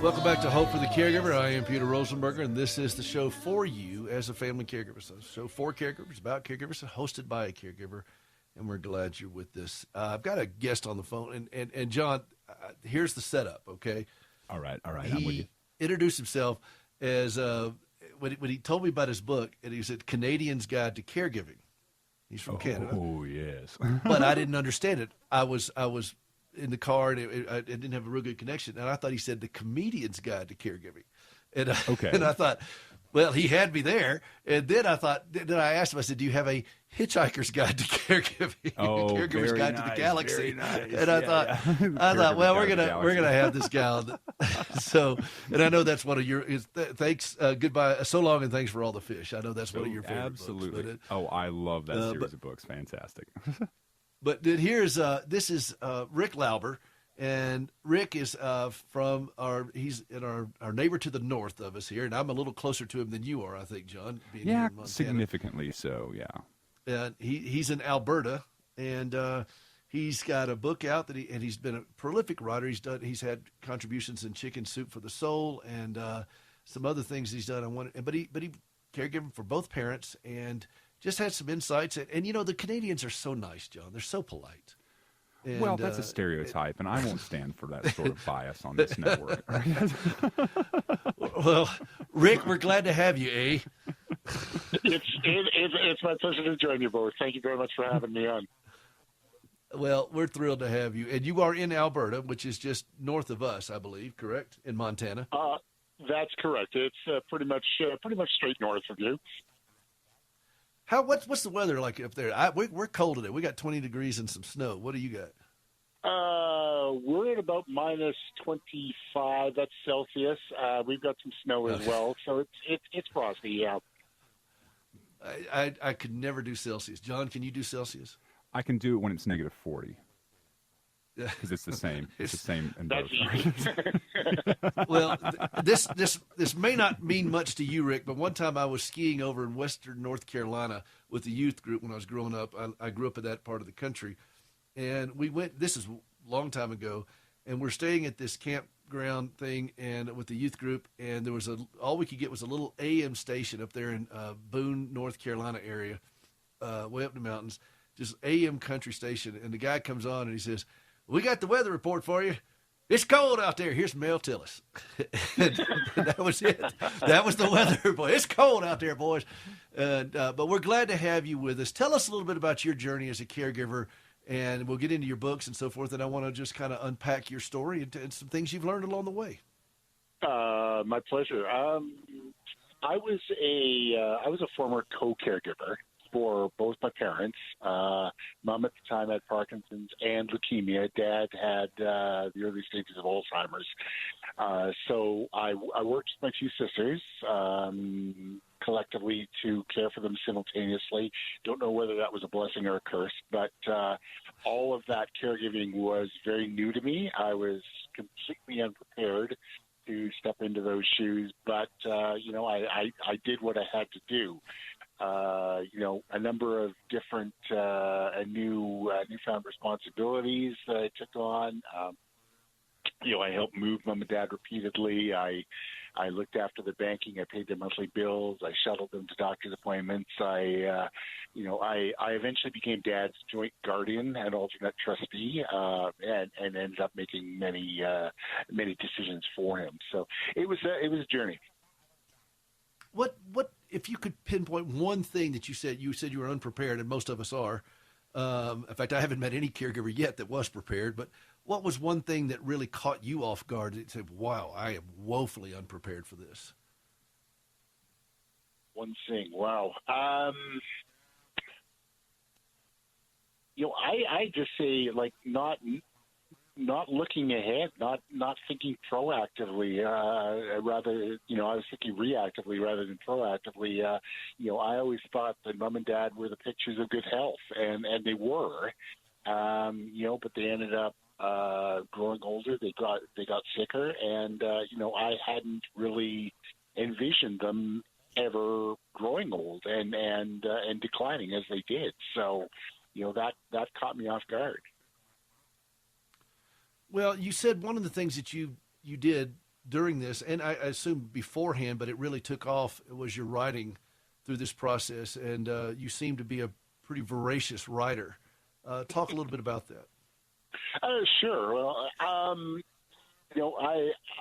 Welcome back to Hope for the Caregiver. I am Peter Rosenberger, and this is the show for you as a family caregiver. So, show for caregivers, about caregivers, hosted by a caregiver, and we're glad you're with us. I've got a guest on the phone, and John, here's the setup, okay? All right, I'm with you. He introduced himself as, when he told me about his book, and he said, Canadian's Guide to Caregiving. He's from Canada. Oh, yes. But I didn't understand it. I was in the car, and it didn't have a real good connection. And I thought he said the Comedian's Guide to Caregiving. And, Okay. and I thought, well, he had me there. And then I asked him, I said, do you have a Hitchhiker's Guide to Caregiving? Oh, Caregiver's very Guide nice, to the Galaxy. very nice. And I thought, well, we're gonna have this guy. So, and I know that's one of your thanks, goodbye, so long, and thanks for all the fish. I know that's one of your favorite absolutely. books. I love that series of books. Fantastic. But this is Rick Lauber, and Rick is he's in our neighbor to the north of us here, and I'm a little closer to him than you are, I think, John. Being here in Montana. Significantly so, yeah. And he's in Alberta, and he's got a book out and he's been a prolific writer. He's had contributions in Chicken Soup for the Soul and some other things he's done. But he caregiving for both parents and just had some insights. And the Canadians are so nice, John. They're so polite. And, well, that's a stereotype, and I won't stand for that sort of bias on this network. Well, Rick, we're glad to have you, eh? It's my pleasure to join you both. Thank you very much for having me on. Well, we're thrilled to have you. And you are in Alberta, which is just north of us, I believe, correct? In Montana? That's correct. It's pretty much straight north of you. What's the weather like up there? We're cold today. We got 20 degrees and some snow. What do you got? We're at about minus 25. That's Celsius. We've got some snow as well, so it's frosty. Yeah. I could never do Celsius. John, can you do Celsius? I can do it when it's negative 40. Because it's the same. It's the same in both. Well, this may not mean much to you, Rick, but one time I was skiing over in western North Carolina with the youth group when I was growing up. I grew up in that part of the country. And we went, this is a long time ago, and we're staying at this campground thing and with the youth group, and there was all we could get was a little AM station up there in Boone, North Carolina area, way up in the mountains, just AM country station. And the guy comes on and he says, "We got the weather report for you. It's cold out there. Here's Mel Tillis." And that was it. That was the weather report. It's cold out there, boys. But we're glad to have you with us. Tell us a little bit about your journey as a caregiver, and we'll get into your books and so forth. And I want to just kind of unpack your story and some things you've learned along the way. My pleasure. I was a former co-caregiver for both my parents. Mom at the time had Parkinson's and leukemia. Dad had the early stages of Alzheimer's. So I worked with my two sisters collectively to care for them simultaneously. Don't know whether that was a blessing or a curse, but all of that caregiving was very new to me. I was completely unprepared to step into those shoes, but I did what I had to do. A number of different newfound responsibilities that I took on. I helped move Mom and Dad repeatedly. I looked after the banking. I paid their monthly bills. I shuttled them to doctor's appointments. I eventually became Dad's joint guardian and alternate trustee, and ended up making many decisions for him. So it was a journey. What if you could pinpoint one thing that you said you were unprepared, and most of us are. In fact, I haven't met any caregiver yet that was prepared, but what was one thing that really caught you off guard that said, wow, I am woefully unprepared for this? One thing, wow. I just say, like, not looking ahead, not thinking proactively. Rather, I was thinking reactively rather than proactively. I always thought that Mom and Dad were the pictures of good health, and they were. But they ended up growing older. They got sicker, and I hadn't really envisioned them ever growing old and declining as they did. So, that caught me off guard. Well, you said one of the things that you did during this, and I assume beforehand, but it really took off, was your writing through this process, and you seem to be a pretty voracious writer. Talk a little bit about that. Sure. Well,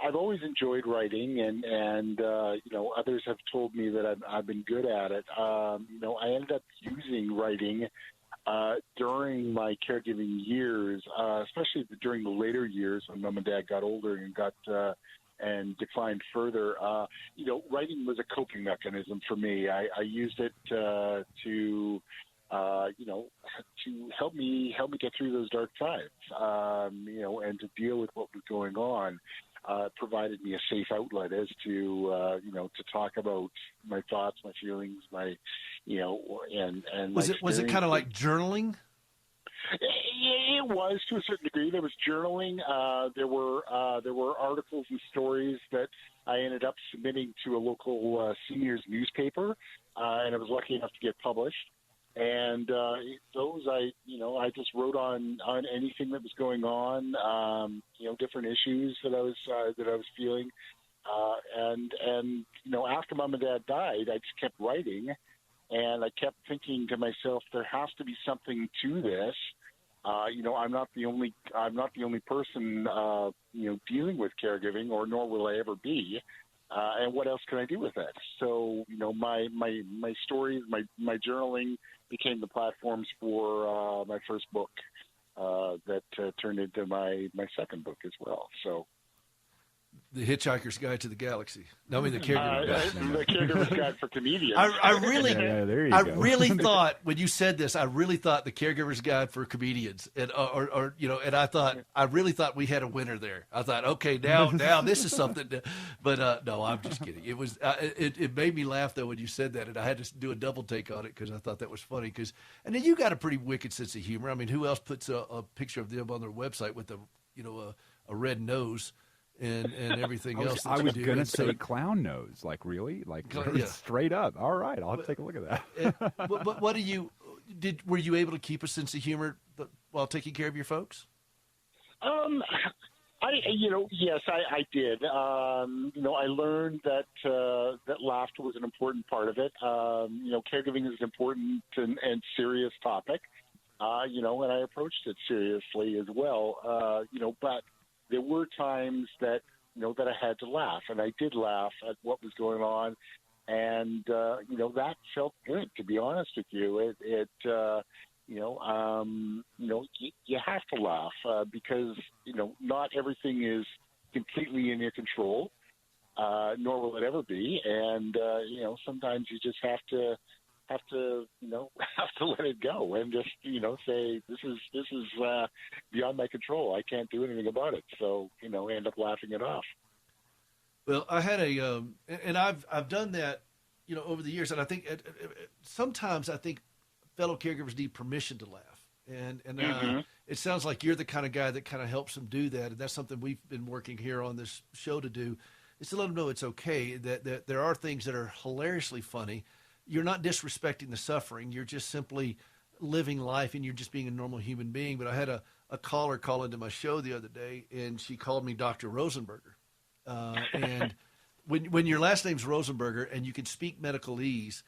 I've always enjoyed writing, and others have told me that I've been good at it. I ended up using writing during my caregiving years, especially during the later years when Mom and Dad got older and and declined further. Writing was a coping mechanism for me. I used it to help me get through those dark times, and to deal with what was going on. It provided me a safe outlet as to talk about my thoughts, my feelings, and was it kind of like journaling? It was, to a certain degree. There was journaling. There were articles and stories that I ended up submitting to a local seniors newspaper, and I was lucky enough to get published. And those I just wrote on anything that was going on, different issues that I was feeling, and after Mom and Dad died, I just kept writing, and I kept thinking to myself, there has to be something to this. I'm not the only person dealing with caregiving, or nor will I ever be. And what else can I do with it? So, my stories, my journaling became the platforms for my first book that turned into my second book as well. So, The Hitchhiker's Guide to the Galaxy. No, I mean the Caregiver's Guide. The Caregiver's Guide for Comedians. I really thought when you said this, I really thought the Caregiver's Guide for Comedians, and and I really thought we had a winner there. I thought, okay, now this is something. But no, I'm just kidding. It was it made me laugh though when you said that, and I had to do a double take on it because I thought that was funny. And then you got a pretty wicked sense of humor. I mean, who else puts a picture of them on their website with a red nose? And everything else. I was going to say clown nose. Like, really? Like, straight up. All right, I'll take a look at that. But what were you able to keep a sense of humor while taking care of your folks? Yes, I did. I learned that laughter was an important part of it. Caregiving is an important and serious topic. And I approached it seriously as well. But there were times that I had to laugh, and I did laugh at what was going on, and that felt good, to be honest with you. You have to laugh because not everything is completely in your control, nor will it ever be, and sometimes you just have to let it go and just say this is beyond my control. I can't do anything about it. So end up laughing it off. Well, I had and I've done that over the years, and I think sometimes I think fellow caregivers need permission to laugh, and mm-hmm. It sounds like you're the kind of guy that kind of helps them do that, and that's something we've been working here on this show to do, is to let them know it's okay, that there are things that are hilariously funny. You're not disrespecting the suffering. You're just simply living life, and you're just being a normal human being. But I had a caller call into my show the other day, and she called me Dr. Rosenberger. And when your last name's Rosenberger and you can speak medicalese,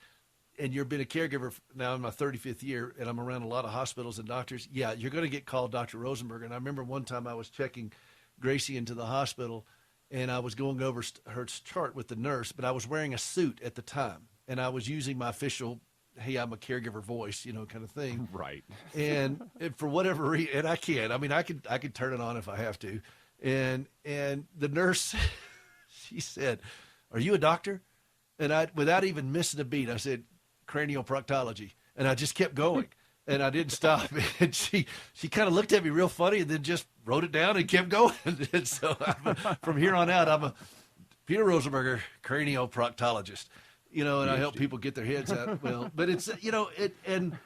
and you've been a caregiver now in my 35th year, and I'm around a lot of hospitals and doctors, yeah, you're going to get called Dr. Rosenberger. And I remember one time I was checking Gracie into the hospital, and I was going over her chart with the nurse, but I was wearing a suit at the time. And I was using my official, hey, I'm a caregiver voice, kind of thing. Right. And for whatever reason, and I can. I mean, I could turn it on if I have to. And the nurse, she said, "Are you a doctor?" And I, without even missing a beat, I said, "Cranioproctology." And I just kept going. And I didn't stop. And she kind of looked at me real funny and then just wrote it down and kept going. And so from here on out, I'm a Peter Rosenberger, cranioproctologist. And I help people get their heads out. Well, but it's, and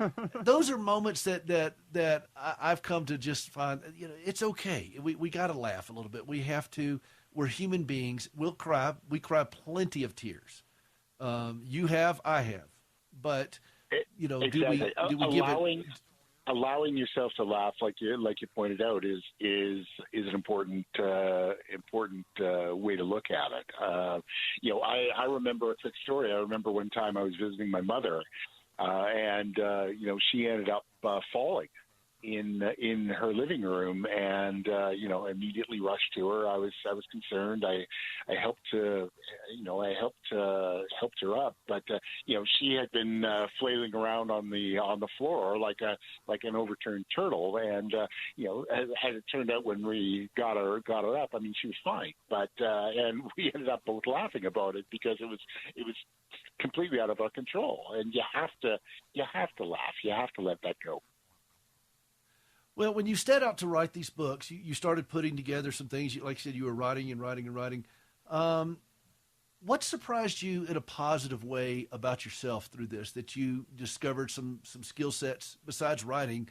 those are moments that I've come to just find, it's okay. We got to laugh a little bit. We have to. We're human beings. We'll cry. We cry plenty of tears. You have, I have, but exactly. do we give it? Allowing yourself to laugh, like you pointed out, is an important way to look at it. I remember a quick story. I remember one time I was visiting my mother, and she ended up falling in her living room, and immediately rushed to her. I was concerned. I helped to helped her up, but she had been flailing around on the floor like an overturned turtle, and as it turned out, when we got her up, I mean, she was fine, but and we ended up both laughing about it because it was completely out of our control, and you have to laugh. You have to let that go. Well, when you set out to write these books, you started putting together some things. Like you said, you were writing and writing and writing. What surprised you in a positive way about yourself through this, that you discovered some skill sets besides writing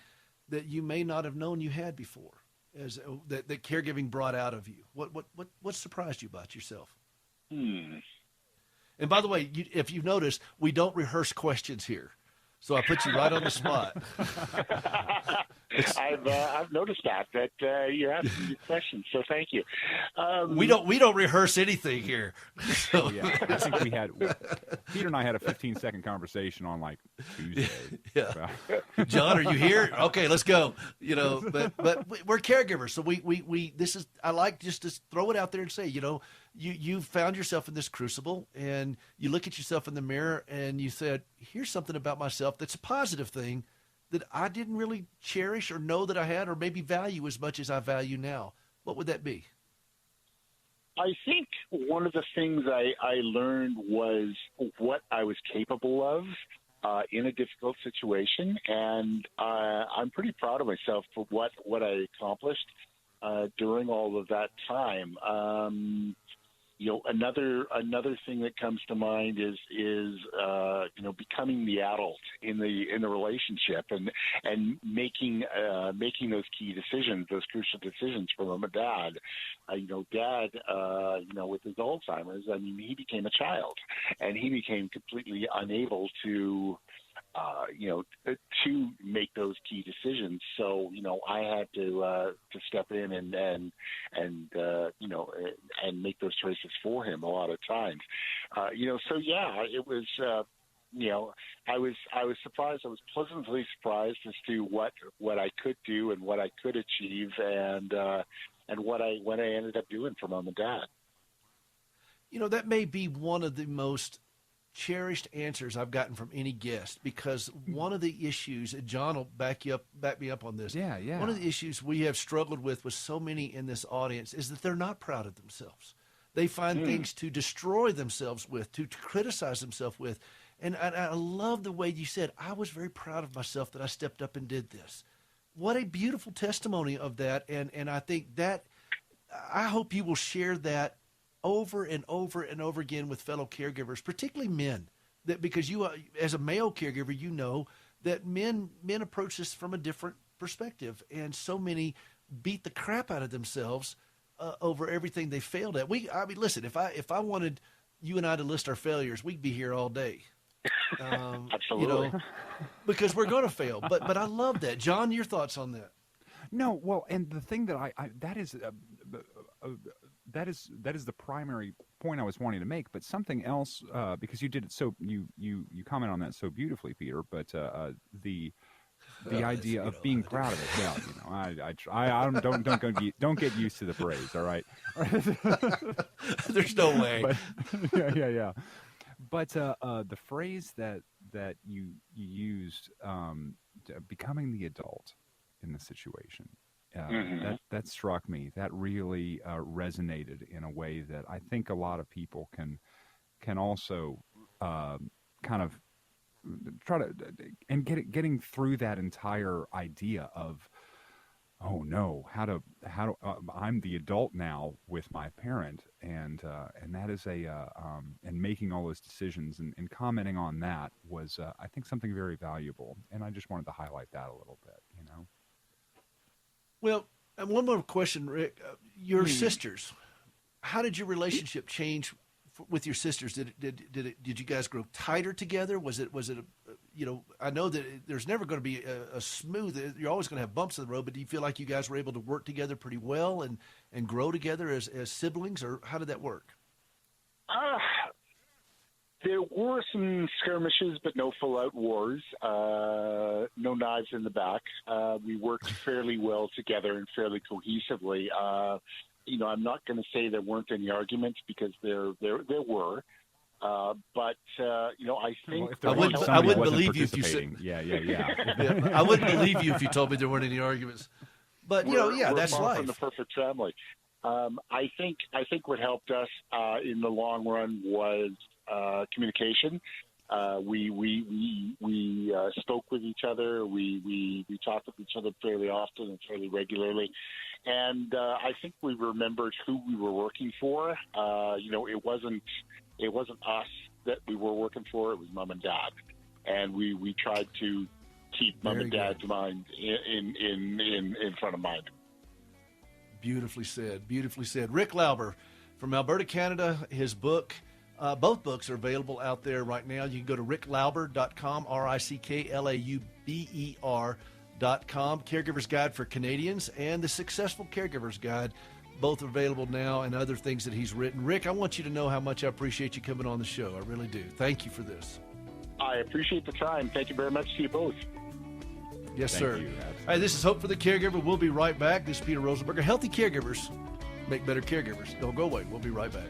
that you may not have known you had before, that caregiving brought out of you? What surprised you about yourself? And by the way, if you've noticed, we don't rehearse questions here. So I put you right on the spot. I've noticed that you're asking good questions, so thank you. We don't rehearse anything here. So. Yeah, I think Peter and I had a 15-second conversation on like Tuesday. Yeah. John, are you here? Okay, let's go. But we're caregivers, so we this is, I like just to throw it out there and say, you found yourself in this crucible, and you look at yourself in the mirror and you said, here's something about myself that's a positive thing that I didn't really cherish or know that I had, or maybe value as much as I value now. What would that be? I think one of the things I learned was what I was capable of in a difficult situation, and I'm pretty proud of myself for what I accomplished during all of that time. Another thing that comes to mind is becoming the adult in the relationship and making those key decisions, those crucial decisions for mom and dad. Dad, with his Alzheimer's, I mean, he became a child, and he became completely unable to make those key decisions. So, I had to step in and make those choices for him a lot of times. So yeah, it was, I was surprised. I was pleasantly surprised as to what I could do and what I could achieve, and what I ended up doing for mom and dad. That may be one of the most cherished answers I've gotten from any guest, because one of the issues, and John will back me up on this. Yeah. One of the issues we have struggled with so many in this audience is that they're not proud of themselves. They find things to destroy themselves with, to criticize themselves with. And I love the way you said, I was very proud of myself that I stepped up and did this. What a beautiful testimony of that. And I think that, I hope you will share that over and over and over again with fellow caregivers, particularly men, that because you, as a male caregiver, that men approach this from a different perspective, and so many beat the crap out of themselves over everything they failed at. Listen, if I wanted you and I to list our failures, we'd be here all day. Absolutely. Because we're going to fail. But I love that. John, your thoughts on that? No, well, and the thing that that is the primary point I was wanting to make, but something else, because you did it so, you comment on that so beautifully, Peter, but the idea of being proud of it. Yeah, don't get used to the phrase, all right? There's no way. But, yeah. But the phrase that you used, becoming the adult in the situation, that struck me. That really resonated in a way that I think a lot of people can also kind of try to, and getting through that entire idea of, oh no, how do I'm the adult now with my parent, and that is and making all those decisions and commenting on that was I think something very valuable, and I just wanted to highlight that a little bit, Well, and one more question, Rick. Your sisters, how did your relationship change with your sisters? Did you guys grow tighter together? Was it I know that there's never going to be a smooth. You're always going to have bumps in the road. But do you feel like you guys were able to work together pretty well and grow together as siblings, or how did that work? There were some skirmishes, but no full-out wars. No knives in the back. We worked fairly well together and fairly cohesively. I'm not going to say there weren't any arguments, because there were. But I think I wouldn't believe you if you said. Yeah. I wouldn't believe you if you told me there weren't any arguments. But we're that's far life. from the perfect family. I think what helped us in the long run was communication. We spoke with each other. We talked with each other fairly often and fairly regularly, and I think we remembered who we were working for. It wasn't us that we were working for. It was Mom and Dad, and we tried to keep Mom and Dad's mind in front of mind. Beautifully said. Beautifully said. Rick Lauber from Alberta, Canada. His book. Both books are available out there right now. You can go to ricklauber.com, RICKLAUBER.com. Caregiver's Guide for Canadians and The Successful Caregiver's Guide. Both are available now, and other things that he's written. Rick, I want you to know how much I appreciate you coming on the show. I really do. Thank you for this. I appreciate the time. Thank you very much to you both. Yes, Thank sir. you. Hey, this is Hope for the Caregiver. We'll be right back. This is Peter Rosenberger. Healthy caregivers make better caregivers. Don't go away. We'll be right back.